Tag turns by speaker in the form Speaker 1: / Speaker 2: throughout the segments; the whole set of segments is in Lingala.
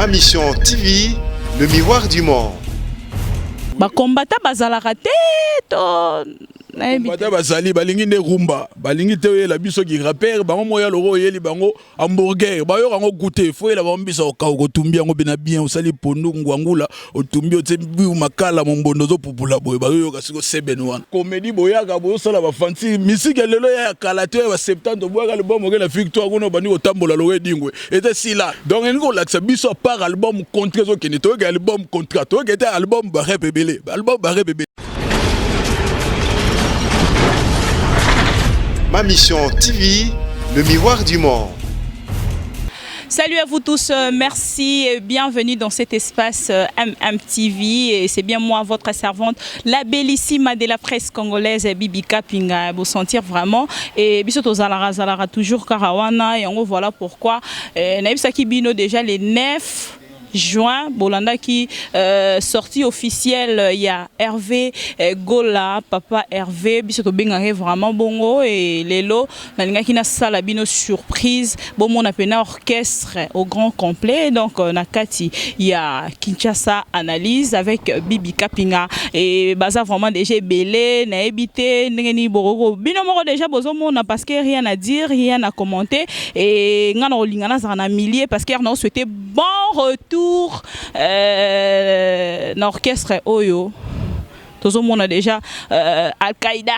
Speaker 1: Ma Mission TV, le miroir du monde.
Speaker 2: Ba combattant bazalaka te to
Speaker 3: Combattant bazali balingi ne rumba balingi te la biso ki rapper bango moya loro yeli bango hamburger ba yo rango goûter faut la ba mbisa ka ko tumbi yango bina bien osali pondu ngwangula otumbi otembi makala mombondo zo pupula boy ba yo kasiko sebenwan comédie boya ka boyo sala ba fancy musique lelo ya kalate ba 70 boya ka album la victoire kono bani otambola loro dingwe était si là donc ngo laksa biso par album contre zo kenito ga album contrat to ga album ba rebele album ba rebele.
Speaker 1: Ma Mission TV, le miroir du monde.
Speaker 2: Salut à vous tous, merci et bienvenue dans cet espace MMTV. Et c'est bien moi, votre servante, la bellissime de la presse congolaise, Bibi Kapinga. Vous sentir vraiment. Et bisoto Zalara toujours Karawana. Et en gros, voilà pourquoi. Naïbsaki Bino déjà les 9 juin, Bolanda qui sortie officielle, il y a Hervé Gola, papa Hervé, bisoto bengare vraiment bongo et lelo, nalinga qui na salabino surprise, bon mon appena orchestre au grand complet, donc nakati il y a Kinshasa analyse avec Bibi Kapinga et baza vraiment déjà belé, na ebité ngeni bororo, bino moro déjà bozo mona parce que rien à dire, rien à commenter et ngana olingana za na millier parce que on souhaitait bon retour l'orchestre Oyo. Tout le monde a déjà Al-Qaïda,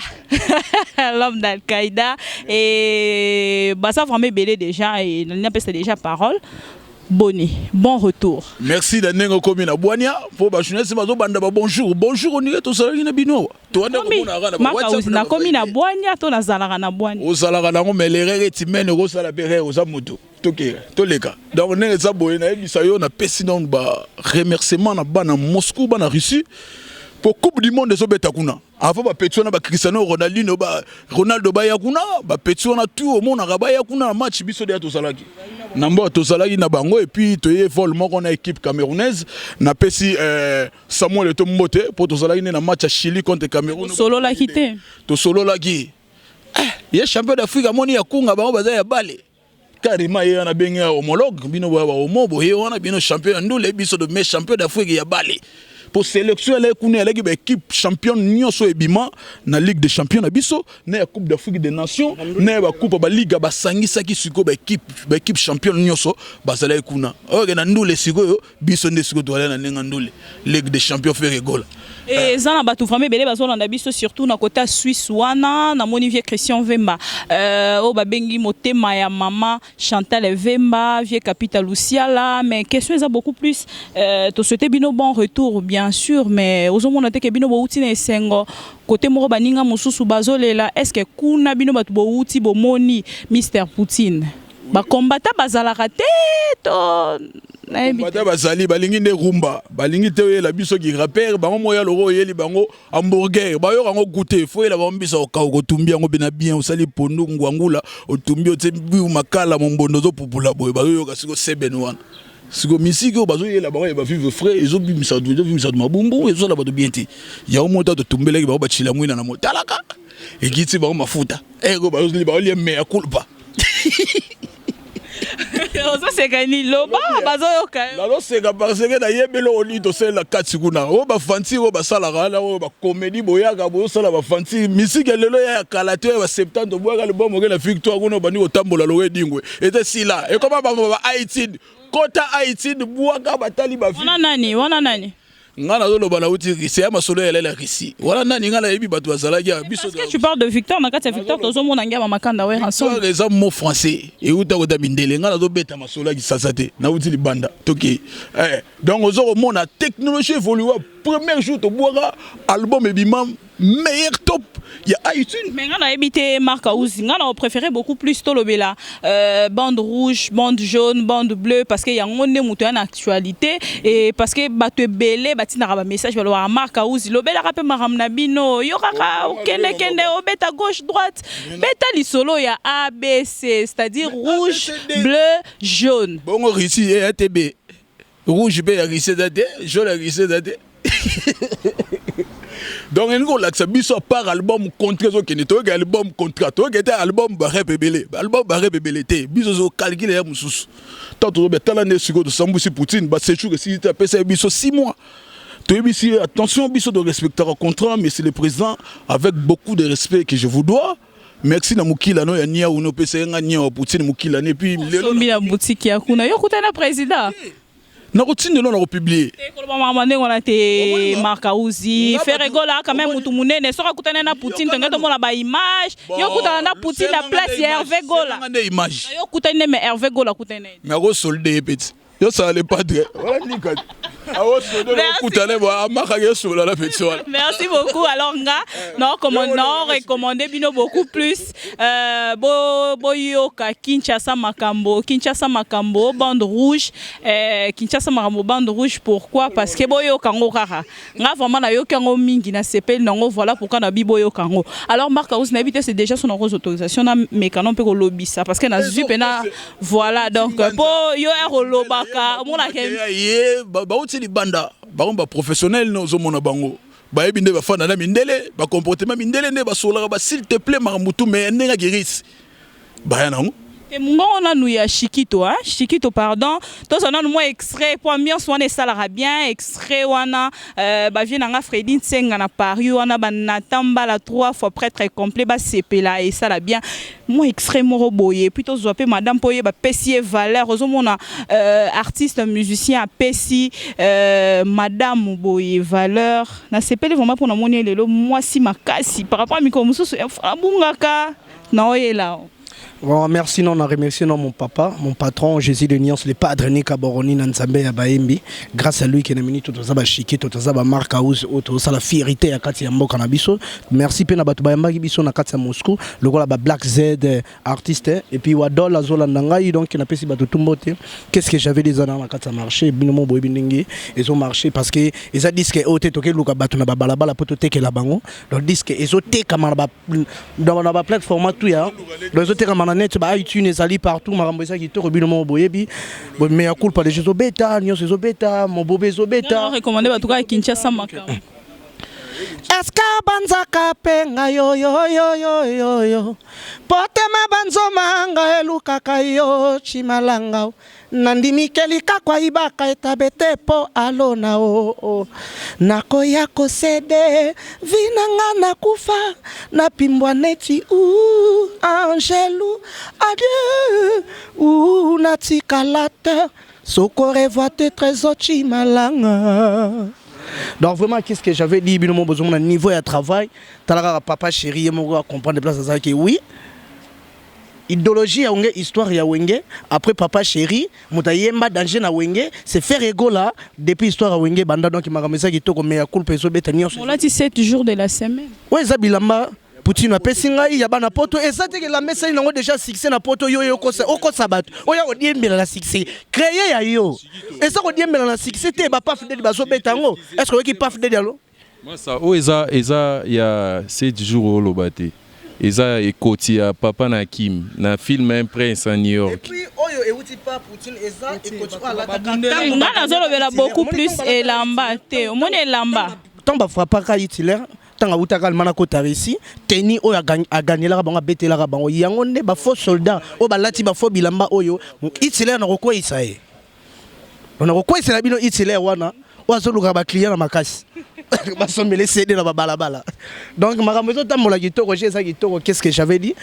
Speaker 2: l'homme d'Al-Qaïda et bah ça vraiment belé déjà et il n'a pas déjà parole. Boni, bon retour.
Speaker 3: Merci d'être commis à Boania pour bachiner ce matin banda bonjour bonjour on est tous allés na bino to na
Speaker 2: na commis na Boania to na zalara na Boania
Speaker 3: o zalara na mais les règles timene ko sala pere o zamuto to leka donc on est ça boye na bisa yo na président ba remerciement na bana Moscou bana Russie pour Coupe du monde des Obetakuna. Avant ba Petsuana ba Cristiano Ronaldinho ba Ronaldo ba yakuna ba Petsuana tout au monde na ba yakuna match biso de to salaki. Nambo to salaki na bango et puis to vol moko na équipe camerounaise na pesi Samuel Etombote pour to salaki na match à Chili contre Cameroun.
Speaker 2: Solo la quitté.
Speaker 3: To solo la gi. Il est champion d'Afrique moni ya kunga bango baza ya bale. Carrément il y a bengi homologue bino ba homo boye wana bino champion ndule biso de mes champion d'Afrique ya bale. Pour sélectionner l'équipe championne Nyonso Ebima na Ligue des Champions na biso na Coupe d'Afrique des Nations na ba Coupe ba Ligue ba sangisa ki siko ba équipe championne Nyonso bazala kuna o na ndule siko yo biso nde siko to na nenga ndule Ligue des Champions fait rigole.
Speaker 2: Et ça na batu vraiment belé bazo na biso surtout na côté Suisse wana na moni vieux Christian Vemba o ba bengi motema ya mama Chantal Vemba vieux Capital Luciala mais question est beaucoup plus to souhaiter bino bon retour bien sûr mais aux hommes on a été que bino bouti na sengo côté moro baninga mususu bazolela est-ce que kuna bino batu bouti bo moni Mr Poutine ba combattant bazalaka te to
Speaker 3: Combattant bazali balingi ne rumba balingi te la biso ki rapper bango moya loro yeli bango hamburger ba yo rango goûter faut la ba mbisa ka ko tumbi yango bina bien osali pondu ngwangula otumbi otembi makala mombondo zo pupula boy ba yo kasiko sebenwan siko misiko bazo yela ba ba vivre frais ezo bimisa mabumbu ezo la ba de bienti ya o mota to tumbele ba ba chila mwina na motalaka e gitsi ba mafuta ego ba zo ba lié mais culpa.
Speaker 2: Ça c'est gagné loba bazo yoka
Speaker 3: la c'est parce que na yebelo oli to c'est la katsikuna o ba fanti o ba sala gala o ba comédie boya ga bo sala ba fanti musique lelo ya kalate ba 70 boya le bon la victoire kono bani otambola lo dingwe était si là et comment ba Haïti kota Haïti boya ga batali ba
Speaker 2: wana nani
Speaker 3: ngana zo loba na uti c'est ya masolo ya la Russie wala nani ngala yebi batu bazala ya biso.
Speaker 2: Est-ce que tu parles de Victor na kati Victor tozo mona ngama makanda we ensemble
Speaker 3: les mots français et uta ko dabindele ngala zo beta masolo ya sasate na uti libanda toki donc ozo mona technologie évolue premier jour to boira album ebimam meilleur top il y a iTunes
Speaker 2: mais ngana ebité marque Ouzi ngana on préférait beaucoup plus tolobela bande rouge bande jaune bande bleue parce que y a ngone muto en actualité et parce que bato belé batina ba message ba marque Ouzi lobela rapé maramna bino yo kaka kende obeta gauche droite beta li solo ya ABC c'est-à-dire rouge bleu jaune
Speaker 3: bon ici et ATB rouge be ya risé date jaune risé date Donc on a l'accès biso par album contrat zo kene to album contrat to était album barre bébélé album barre bébélé té biso zo calculer ya mususu tant to betala ne suko de sambusi poutine ba séjour si tu appelles ça biso 6 mois. Attention, biso de respecter le contrat, mais c'est le président avec beaucoup de respect que je vous dois. Merci na mukila no ya nia uno pese nga nia wa Poutine mukila ne puis
Speaker 2: lelo na boutique ya kuna yo kutana président
Speaker 3: na routine non na republier
Speaker 2: ko ba mama ndenge on a te Marcauzi Ferregola quand même mutu munene soka kutana na Poutine tenga to mona ba image yo kutana na Poutine na place ya Hervé Gola
Speaker 3: image
Speaker 2: yo kutana mais Hervé Gola kutana
Speaker 3: mais go solde petit yo ça allait pas très voilà nika
Speaker 2: Merci beaucoup. Alors, non, recommandé bino beaucoup plus. Boyoka Kinshasa Makambo, bande rouge. Kinshasa Makambo, bande rouge. Pourquoi? Parce que boyoka ngokara. Nga vraiment na yoka ngo mingi na CP nango voilà pourquoi na biboyoka ngo. Alors Marcauzi n'habite c'est déjà son autorisation na mécanon pe ko lobby ça parce que na zupe na voilà donc po yo lobaka mona ke
Speaker 3: li banda ba professionnel no zo mona bango ba yebi nde ba fana na mindele ba comportement mindele ne ba sola ba s'il te plaît maramutu mais nenga giris ba ya nango
Speaker 2: et mon on a nous ya Chiquito hein Chiquito pardon tous on a nous extrait pour ambiance wana salara bien extrait wana ba vient nga Freddy Nsenga na Paris wana ba natamba la 3 fois prêtre complet ba CP là et ça la bien moi extrait moro boye plutôt zoapé madame poye ba pesier valeur ozo mona artiste musicien a pesi madame boye valeur na CP vraiment pour na moni lelo moi si makasi par rapport à miko mususu abungaka na oyela.
Speaker 4: Bon, merci, non, on a remercié non, mon papa, mon patron, Jésus de Nyans, le padre Nika Boroni, Nanzambe à Baembi. Grâce à lui, qui est venu tout ça, Chiqué, tout ça, Marcauzi, tout ça, la fierté à Katia Mbo Canabiso. Merci, Pena Batoubayamba, Gibiso, na Katia Moscou, le gars Black Z, artiste, et puis Wadol, la Zola Nangaï, donc, qui n'a pas si bateau tout moté. Qu'est-ce que j'avais des années à Katia marché, Binomo Boybindingi, ils ont marché parce que ils ont dit que Ote Toké, Luka Batuna Balabala, Potote, que la bango, donc disent qu'ils ont été comme dans la plateforme, tout ya, ils ont été comme net ba iTunes ezali partout marambo eza kitoko bino boyebi mais ya culpa de Jésus bêta nyos zo bêta mon bobé zo bêta
Speaker 2: recommander ba tuka Kinshasa Makambo
Speaker 4: eska banzaka penga yo pote mabanzoma nga elukaka yo chimalanga nandimi kelika kwa ibaka etabete po alona o nakoya kosede vinanga nakufa napimbwa neti angelu adieu natikalata soko revoite trésor chimalanga. Donc vraiment, qu'est-ce que j'avais dit, binomo besoin d'un niveau de travail, t'as papa chéri, moi comprendre des places à que oui. Idéologie ya wenge, histoire ya wenge. Après papa chéri, mutayemba danger na wenge, c'est faire ego là depuis histoire ya wenge banda donc makamesa ki toko meya culpa eso betania.
Speaker 2: On l'a dit 7 jours de la semaine.
Speaker 4: Ouais, zabilamba Poutine a pesinga ya bana poto et ça te que la message nango déjà succès na poto yo ko sabat. Oya odiembela na succès. Créer ya yo. Et ça odiembela na succès te ba pas fidèle bazo betango. Est-ce que qui pas fidèle yalo?
Speaker 5: Moi ça o eza il y a 7 jours au lobate. Eza ekoti ya papa na Kim na film un prince en New York.
Speaker 4: Et puis oyo ewuti pa Poutine eza ekoti ala takata.
Speaker 2: Ngana zolobela beaucoup plus elamba te. Omoni elamba.
Speaker 4: Tamba frappa ka Hitler. Tanga utaka mana kota ici teni oyo a gagné la bango betela la bango yango ne ba faux soldat o balati ba faux bilamba oyo Hitler na roko isae on a roko isae bino Hitler wana wazoluka ba client na makasi basomele CD na balabala donc maramozo tamola kitoko j'ai ça kitoko qu'est-ce que j'avais dit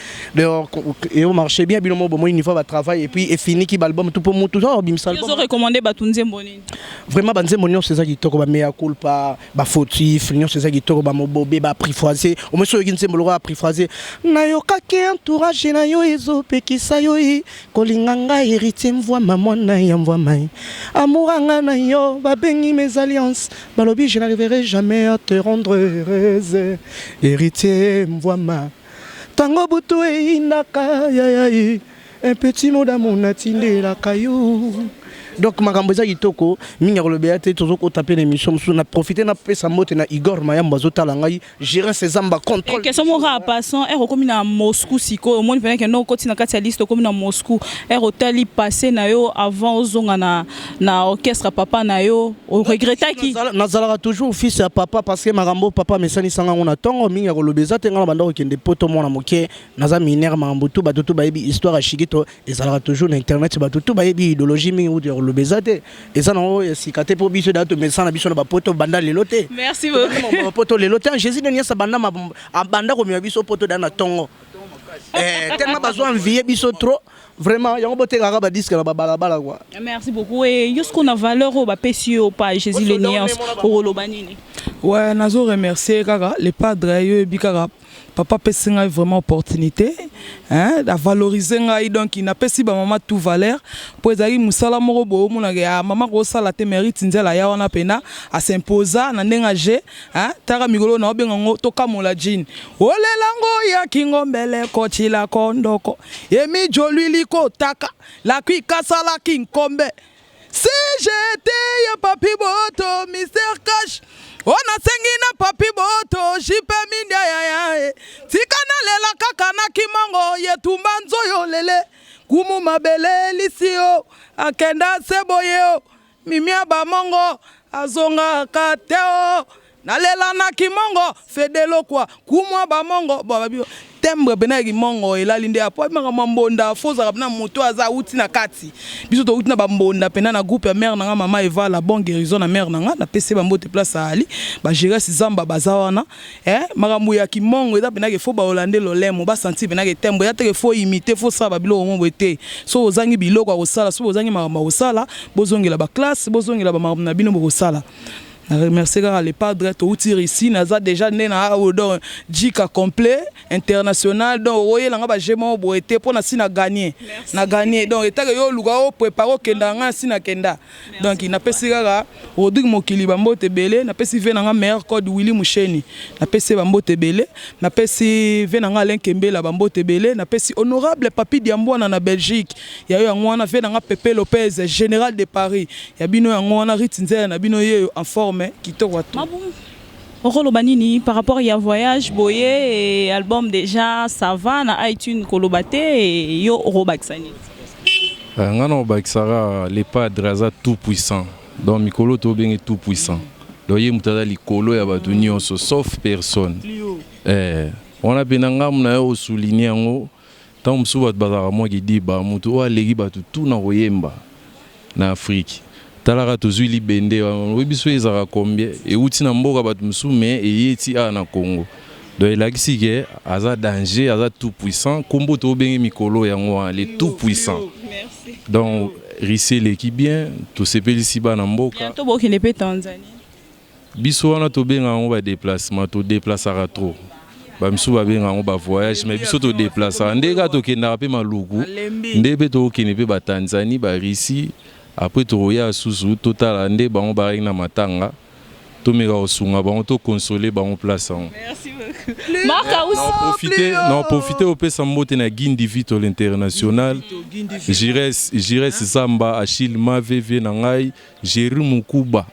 Speaker 4: et au marché bien bino mo bon une fois va travail et puis et fini qui album tout pour moi tout ça bim salbum
Speaker 2: ils ont recommandé batunze mboni
Speaker 4: vraiment banze mboni c'est ça kitoko ba meya culpa ba fautif nyo c'est ça kitoko ba mobobé ba apprivoiser au monsieur kinse mbolo apprivoiser na yo kake entourage na yo ezo pekisa yo kolinganga héritier mvoi maman na ya mvoi mai amouranga na yo ba bengi mes alliances balobi je n'arriverai jamais à te rendre heureuse héritier mvoi tango butu e inaka ya un petit mot d'amour natinde la caillou Donc makambo eza kitoko mingi kolobea te tozo ko taper l'émission musu na profiter na pesa mote na Igor Mayamba zotala ngai gérer ses amba contrôle.
Speaker 2: Question mon passant est rekomi na Moscou siko mon venait que non koti na kati ya liste comme na Moscou est hoteli passé na yo avant ozonga na orchestre papa na yo o regretta ki
Speaker 4: nazalaka toujours fils ya papa parce que makambo papa mesani sanga ngona tongo mingi kolobeza te ngala banda okende poto mona moke naza minere makambo tu batutu bayebi histoire ya shikito ezalaka toujours na internet batutu bayebi idéologie mingi ou lobezate et ça non sikate pour biso dato mais ça na biso na bapoto banda lelote.
Speaker 2: Merci beaucoup.
Speaker 4: Poto lelote Jésus de Niasa banda banda ko mi biso poto dana tongo. Tellement besoin envier biso trop vraiment yango bote kaka ba disque na balabala quoi.
Speaker 2: Merci beaucoup et yosko na valeur au ba pesi au pa Jésus le Nias au lobanini.
Speaker 6: Ouais, nazo remercier kaka les padres yo bikaka. Papa pesinga vraiment opportunité hein da valoriser ngai donc il n'a pas si ba maman tout valeur pour ezali musala moko bo mona ya maman ko sala te mérite nzela ya wana pena a s'imposa na ndenga je hein tara migolo na obenga ngo toka mola jean olelango ya kingombele ko chila kondoko emi jolili ko taka la kwika sala kinkombe si j'étais ya papi boto Mr Cash ona sengina papi boto jipe mindia ya tikana lela kaka na kimongo yetumba nzoyo lele kumu mabele lisio akenda seboyeo mimia bamongo azonga kateo na lela na kimongo fedelo kwa kumwa bamongo babio tembre benagi mongo elalinde apo mama mbonda foza na moto aza uti na kati biso to uti na bambonda pena na groupe ya mère na mama Eva la bonne guérison na mère na na PC bambote place ali ba gérer si zamba bazawana makambo ya kimongo eza benagi fo ba hollandais lolemo ba sentir benagi tembre ya te fo imiter fo sa ba bilo mo te so ozangi biloko ko sala so ozangi makambo ko sala bozongela ba classe bozongela ba makambo na bino ko sala. Merci à les padres tout ici naza déjà né na odor jika complet international donc oye langa ba jemo boete pour na sina gagner donc eta yo luga o préparo kenda nga sina kenda donc il n'a pas sigara Rodrigue Mokili bambote belé na pesi ve na meilleur code Willy Musheni na pesi bambote belé na pesi ve na Alain Kembela bambote belé na pesi honorable Papi Diambona na Belgique ya yo ngwana ve na Pepe Lopez général de Paris ya bino ya ngwana Ritinze na bino ye en forme qui te voit tout.
Speaker 2: Banini par rapport à voyage boye et album déjà ça va na iTunes kolobate et yo robaxani.
Speaker 5: Ngano baksara les padres aza tout puissant. Donc mikolo to bien tout puissant. Donc yé mutada likolo ya batu nyonso sauf personne. On a benanga mna yo souligner ngo tant msu bat bazara mo ki di ba mutu wa legi batu tout na royemba na Afrique. Talara tozuli bende webiso ezaka combien et uti na mboka batu msu mais eyeti na Congo. Donc il a dit que aza danger aza tout puissant kombo to bengi mikolo yango les tout puissant.
Speaker 2: Merci.
Speaker 5: Donc risser l'équipe bien to sepeli siba na mboka.
Speaker 2: Bientôt boki ne pe Tanzanie.
Speaker 5: Biso wana to benga ngo ba déplacement to déplacer trop. Ba msu ba benga ngo ba voyage mais biso to déplacer ndeka to kenda pe maluku ndebe to kene pe ba Tanzanie ba Russie. Après tu roya susu total ande ba on ba na matanga to mega osunga ba on to consoler ba on place.
Speaker 2: Merci beaucoup. Marca aussi
Speaker 5: profiter au pesa mbote na Guindi Vito l'international. J'irai Zamba Achille Maveve na ngai Jéru Mukuba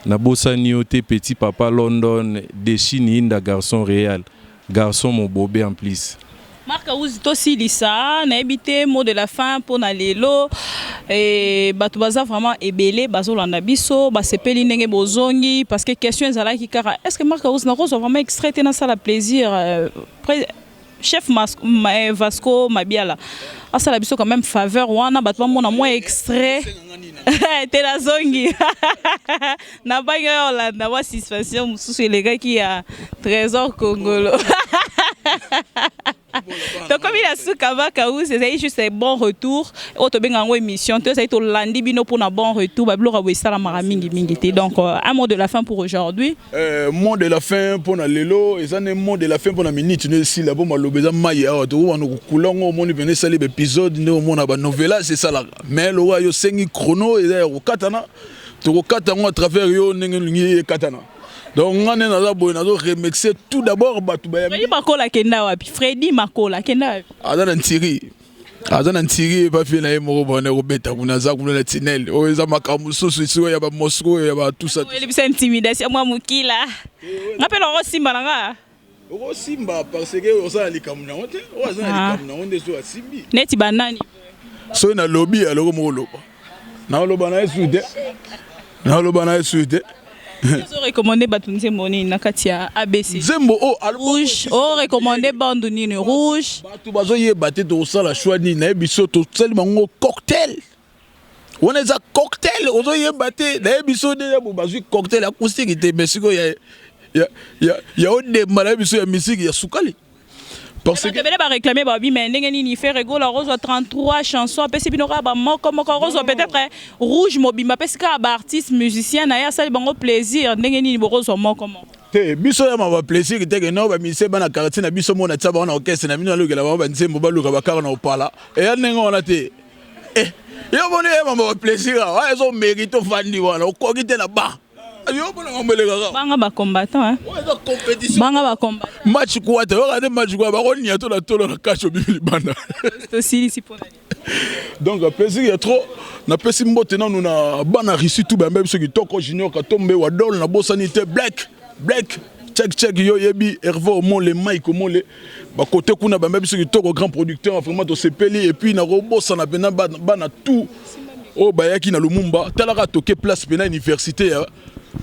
Speaker 5: na bosani ote petit papa London de Chine inda garçon réel garçon mon bobé en plus.
Speaker 2: Marca aussi lisa na habité mot de la fin pour na lelo et batu baza vraiment ebelé bazolanda biso ba sepeli ndenge bozongi parce que question ezalaki kara est-ce que Marca na rose vraiment extrait na ça la plaisir chef Vasco Mabiala asala biso quand même faveur wana batu mona moins extrait te la zongi na banga Hollande wa satisfaction mususu elegaki ya trésor congolo. Donc comme il a su Kavakaou, c'est juste un bon retour. Auto bengango émission, tu sais to landi bino pour un bon retour. Bablo rawe sala mara mingi mingi. Donc un mot de la fin pour aujourd'hui.
Speaker 3: Mot de la fin pour na lelo, et ça un mot de la fin pour na minute ne si la bomba lobeza maya to wana kulongo moni venir sali épisode ne mona ba novela c'est ça là. Mais le yo sengi chrono et au katana to katana à travers yo ngi katana. Donc on a remercié tout d'abord
Speaker 2: Freddy Makola kenda wapi? Freddy Makola kenda wapi?
Speaker 3: Ada na Thierry. azana ntiri pa fi na yemo bone ko beta kuna za kuna na tinel o eza makambo soso isi ya ba Moscou ya ba tout ça
Speaker 2: ele bisa intimidation moi mukila ngapela ko simba nga
Speaker 3: o simba parce que o za likamu na wote o za likamu na onde so asimbi
Speaker 2: neti banani
Speaker 3: so na lobby aloko mo loba na loba na esude na loba na esude
Speaker 2: Vous recommandez Batunze Moni Nakatia ABC
Speaker 3: Zembo
Speaker 2: rouge, oh recommandé Bandunine rouge.
Speaker 3: Batu bazo ye baté to sala choix ni na biso to seulement ngo cocktail. On est à cocktail, ozo ye baté na biso de bo bazu cocktail acoustique te Mexico ya de mala biso ya musique ya sukali. Parce que
Speaker 2: tu vas réclamer Babi mais ndenge ni fait Rego la rose 33 chansons après c'est binora ba moko rose peut-être rouge mobimba parce que ba artiste musicien na ya ça bango plaisir ndenge ni rose moko comment
Speaker 3: te biso ya ma plaisir te que no ba mise bana quartier na biso mona tsaba na orchestre na bino lokela ba nzembo ba luka ba kara na opala et ya ndenge on a te yo bone ya ma plaisir wa ezo mérite fandi wana okoki te na ba yo bone ngomelega
Speaker 2: banga ba combattant hein banga ba combattant
Speaker 3: match quoi te regardez match quoi ba konia to la tolo na kacho bibili bana
Speaker 2: aussi si pour
Speaker 3: donc plaisir ya trop na pesi mbote na na bana risi tout ba même ceux qui toko junior ka tombe wa dol na bosanité black check yo yebi Hervé au monde les Mike au monde ba côté kuna ba même ceux qui toko grand producteur vraiment to sepeli et puis na robosa na bena bana tout oh ba yaki na Lumumba talaka toke place pena université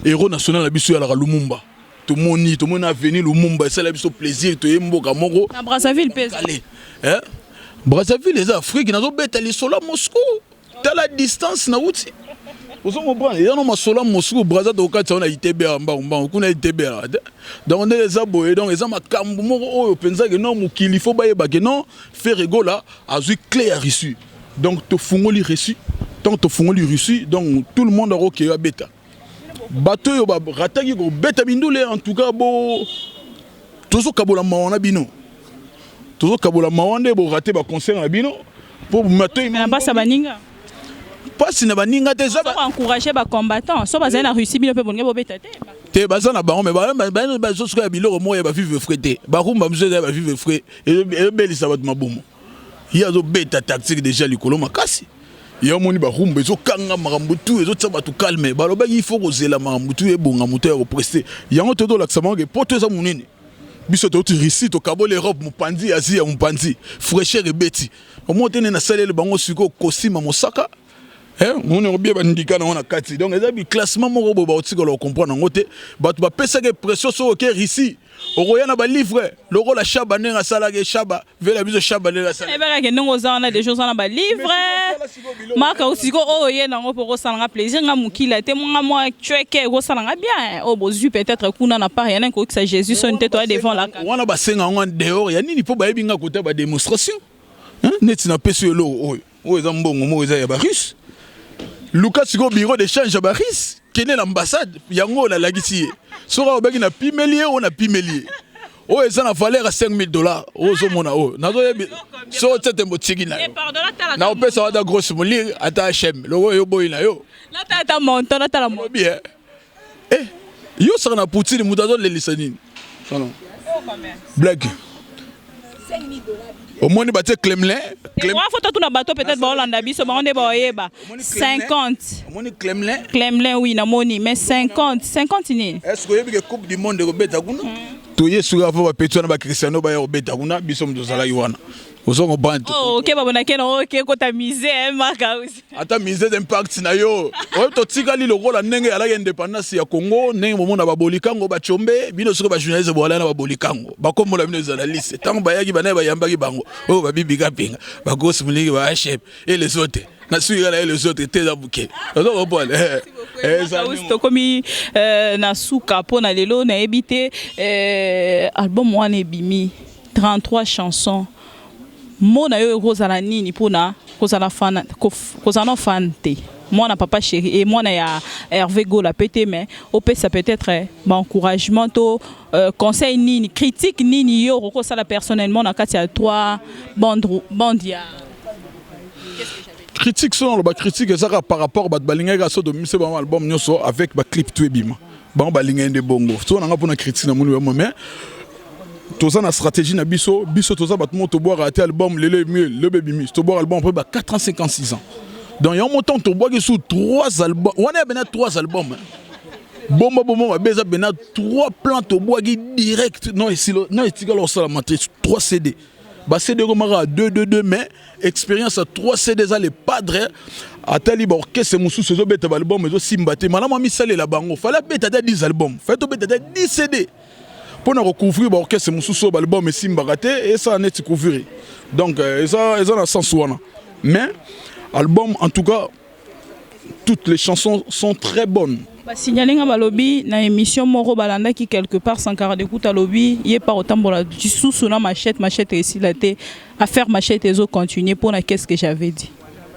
Speaker 3: héros national na biso ya la Lumumba tout mon avenir Lumumba c'est la biso plaisir to yemboka moko
Speaker 2: na Brazzaville pèse
Speaker 3: hein Brazzaville les Afrique nazo beta les sola Moscou t'as la distance na outi ozo comprendre ya no masola Moscou Brazzaville au kati on a ITB mba kuna ITB donc on est aboye donc les makambo moko oyo penza que non mukili faut baye ba que non faire rigola azui clair reçu donc to fungoli reçu tant to fungoli reçu donc tout le monde a que beta bato yo ba rataki ko beta bindule en tout cas bo tozo kabola mawana bino tozo kabola mawande bo raté ba concert na bino pour mato
Speaker 2: mais pas ça baninga
Speaker 3: pas si na baninga te ça
Speaker 2: va encourager ba combattant so ba na Russie bino pe bonga bo beta
Speaker 3: te ba ça na bango mais ba zo ska biloko moya ba vivre frété ba rumba mzo ba vivre fré et belisa ba mabomo ya zo beta tactique déjà likolo makasi ya moni ba rumba zo kanga makambo tu ezo tsaba tu calme ba loba il faut kozela makambo tu e bonga moto ya represter yango todo laksama ke poto za munene biso to risi to kabo l'Europe mupanzi Asie mupanzi fraîcheur ebeti au monte na salele bango siko kosima mosaka on est bien bandika na kati donc eza bi classement moko bo ba otika lo comprendre ngote bato ba pesa ke pression so ke risi okoya na ba livre loko la shaba nenga sala ke shaba vela biso shaba nenga sala
Speaker 2: e bera ke ndongo za na des choses na ba livre maka usiko o ye na ngo poko sala nga plaisir nga mukila te nga moi cheke go sala nga bien o bozu peut-être kuna na pas rien ko que ça Jésus son tête toi devant la
Speaker 3: wana ba senga ngo dehors ya nini po ba yebinga kota ba démonstration neti na peso lo o eza mbongo mo eza ya ba russe Lucas Sigo bureau d'échange à Baris, qui est l'ambassade, yango la lagisi. Sora obeki na pimelier ou na pimelier. Oh, et ça na valeur à $5,000. Oh, zo mona oh. Nazo yebi. So tete mbotigi na yo. Na opesa wada grosse moli ata HM. Logo yo boy na yo.
Speaker 2: La tata monta, la tata monta.
Speaker 3: Bien. Yo sera na poutine mutazo le lisanine. Non. Blague. $5,000. Au moins, il y a Kremlin.
Speaker 2: Il faut na bateau peut-être ba Hollande biso ba onde ba oyeba 50.
Speaker 3: Kremlin.
Speaker 2: Kremlin oui na moni mais 50 ni.
Speaker 3: Est-ce que y a une coupe du monde de beta kuna? To yesu ga fa petso na ba Cristiano ba yo beta kuna biso mdozala yiwana. Ozongo band.
Speaker 2: Oh OK ba bonake na OK ko ta mise marka aussi.
Speaker 3: Ata mise d'impact na yo. O to tikali lokola ndenge ala indépendance ya Congo ndenge momona ba bolikango ba chombe bino soko ba journaliste bola na ba bolikango. Ba komola bino journaliste. Tango ba yaki bana ba yambaki bango. Oh ba bibi kapinga. Ba gosse muliki ba HM et les autres. Na suira là et les autres étaient abouqués. Ozongo bon.
Speaker 2: Ça comme na suka pona lelo na ebité album wana ebimi 33 chansons. Mona yo kozala nini pona kozala fan kozana fan te moi na papa chéri et moi na ya Hervé Gola pété mais opesa peut-être ba encouragement to conseil nini critique nini yo kozala personnellement na kati ya 3 bandia
Speaker 3: critique selon le critique ça par rapport ba balinga ga so de mise ba album nyoso avec ba clip tu ebima ba balinga ende bongo so na nga pona critique na moni mais toza na stratégie na biso toza batmo to boire raté album le baby miss to boire album après 4 ans 56 ans donc il y a un montant to boire sous 3 albums on a bena 3 albums bon beza bena 3 plans to boire direct non ici non etika lo sala matrice 3 CD ba CD romara 2 mais expérience à 3 CD za les padres atali ba orchestre musu sezo beta album ezo simbate malama mi sale la bango fallait beta 10 albums fait to beta 10 CD pour nous recouvrir l'orchestre mususo l'album et simbagate et ça net couvrir donc ça dans sens ouana mais album en tout cas toutes les chansons sont très bonnes.
Speaker 2: Signaler nga lobby na émission moro balanda qui quelque part sans cara d'écoute à lobby y est pas autant pour la sous na machette et si la té à faire machette et zo continuer pour la qu'est-ce que j'avais dit.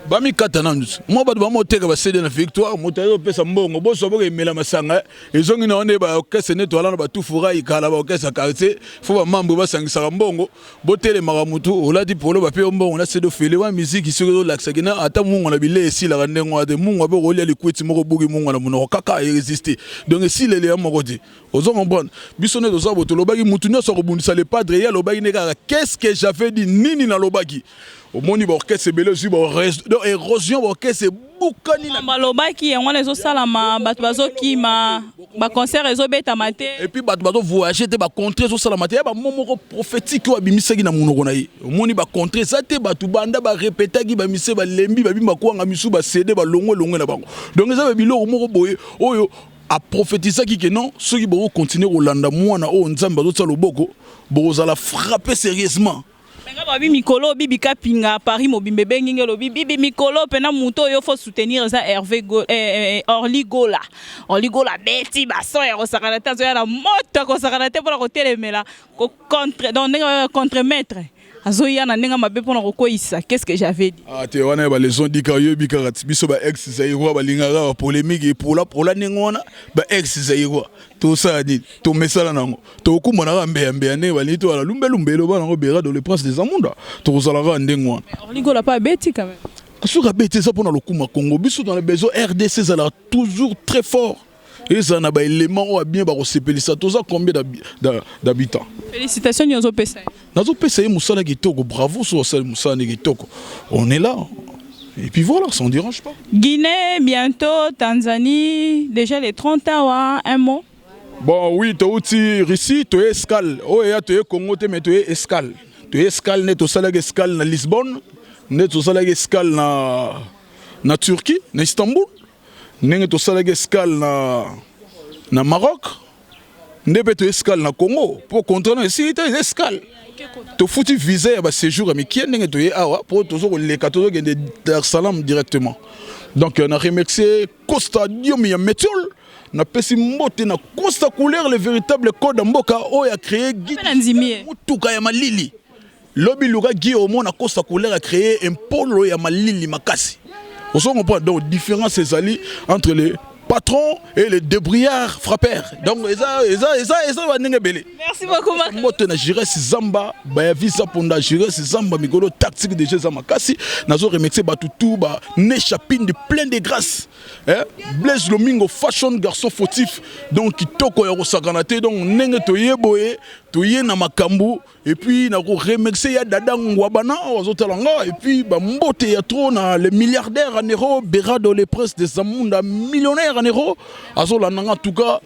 Speaker 3: Bami katanandus moi ba ba moteka ba céder na victoire motayo pesa mbongo boso boke mela masanga ezongi na one ba okese ne toala na ba tufura ikala ba okese quartier fo ba mambo ba sangisa mbongo botele maramutu oladi polo ba pe mbongo na sedo fele wa musique ici ko laksagina ata mungo na bile esi la ndengo de mungo ba rolia likwiti moko bugi mungo na munoko kaka résister donc si les moko di ozo comprendre bisone doza botolo bagi mutu nyoso ko bundisa le padre ya lobagi ne kaka qu'est-ce que j'avais dit nini na lobagi au moni orchestre belé aussi érosion orchestre bukani na
Speaker 2: malobaki on les salama bato bazoki ma concert ezo beta maté
Speaker 3: et puis bato voyager te ba contrer zo salama te ba momoko prophétique wa bimisaki na munoko na ye au moni ba contrer ça te bato banda ba répétaki ba mise ba lembi ba bimba ko nga misu ba CD ba longo na bango donc ça ba biloko moko boye oyo a prophétiser qui que non ceux qui vont continuer au landa mwana o nzamba zo tsalo boko boza la frapper sérieusement.
Speaker 2: Babi mikolo bibi kapinga Paris mobimbe bengenge lo bibi mikolo pena muto yo faut soutenir ça Hervé Go Orly Gola beti baso ya osakana tazo ya la moto ko sakana te pour la kotelemela ko contre maître azoya na nenga mabe pour na kokoisa qu'est-ce que j'avais dit
Speaker 3: ah te wana ba les ont dit ka yo bikarati biso ba ex zairo ba lingara polémique et pour la nengona ba ex zairo tout ça dit tout mesala nango to kumona ka mbe ne ba lito ala lumbe lo ba nango bera dans le prince des amunda to zala ka ndengwa
Speaker 2: Orligo la pas bêti quand même
Speaker 3: asuka bêti ça pour na lokuma Congo biso dans les besoins RDC ça là toujours très fort et ça na ba élément bien ba resepelisa to ça combien d'habitants.
Speaker 2: Félicitations Nyozo Pesa.
Speaker 3: Nazo Pesa Moussala Kitoko, bravo sur celle Moussala Kitoko. On est là. Et puis voilà, ça ne dérange pas.
Speaker 2: Guinée, bientôt, Tanzanie, déjà les 30 ans, un mot.
Speaker 3: Bon oui, tu as aussi Russie, tu es escale. Oh, tu es Congo, mais tu es escale. Tu es escale, tu es escale na Lisbonne, tu es escale na Turquie, na Istanbul, tu es escale na Maroc. Ndebe to escale na Congo pour contrôler ici tu escale to fouti visa ya ba séjour mais qui ndenge to ye awa pour toujours les catholiques de Dar es Salaam directement donc on a remercié Costa Diom ya Methiol na pesi mbote na Costa couleur le véritable code mboka o ya créé mutuka ya malili lobi luka gi au monde na Costa couleur a créé un polo ya malili makasi on se comprend donc différence ces alliés entre les patron et les débrouillards frappeurs. Donc,
Speaker 2: merci beaucoup, Marc.
Speaker 3: Moi, je dirais que Zamba, je visa ponda, je dirais que Zamba, Migolo, tactique de Jézama Kassi, Nazo remixé Batutu, Ne Chapine de plein de grâce. Blaise Lomingo, fashion garçon fautif, donc qui toko ya rosaganate, donc Nenge Toye Boye, Toye Namakambu, et puis Nako remixé ya Dadang Wabana, Ozotalanga, et puis Mbote ya trop na les milliardaires en euros, Berado les princes des Amunda, millionnaires en euros, en tout cas.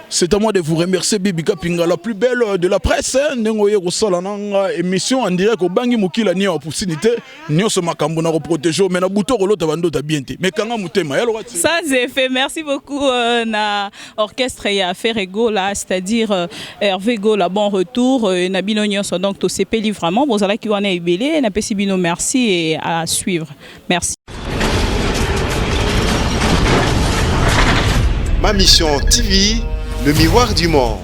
Speaker 3: C'est à moi de vous remercier Bibika Pinga, la plus belle de la presse. Nengoye Rosalananga émission en direct au Bangi Mukila ni opportunité. Nyo se makambo na protéger mais na buto rolo tabando ta bien mais kanga mutema
Speaker 2: ça c'est fait. Merci beaucoup na orchestre ya Ferrego là, c'est-à-dire Hervé Gola bon retour na bino nyonso donc to CP vraiment bozala ki wana ebele na pesi bino merci et à suivre. Merci.
Speaker 1: Ma mission TV, le miroir du monde.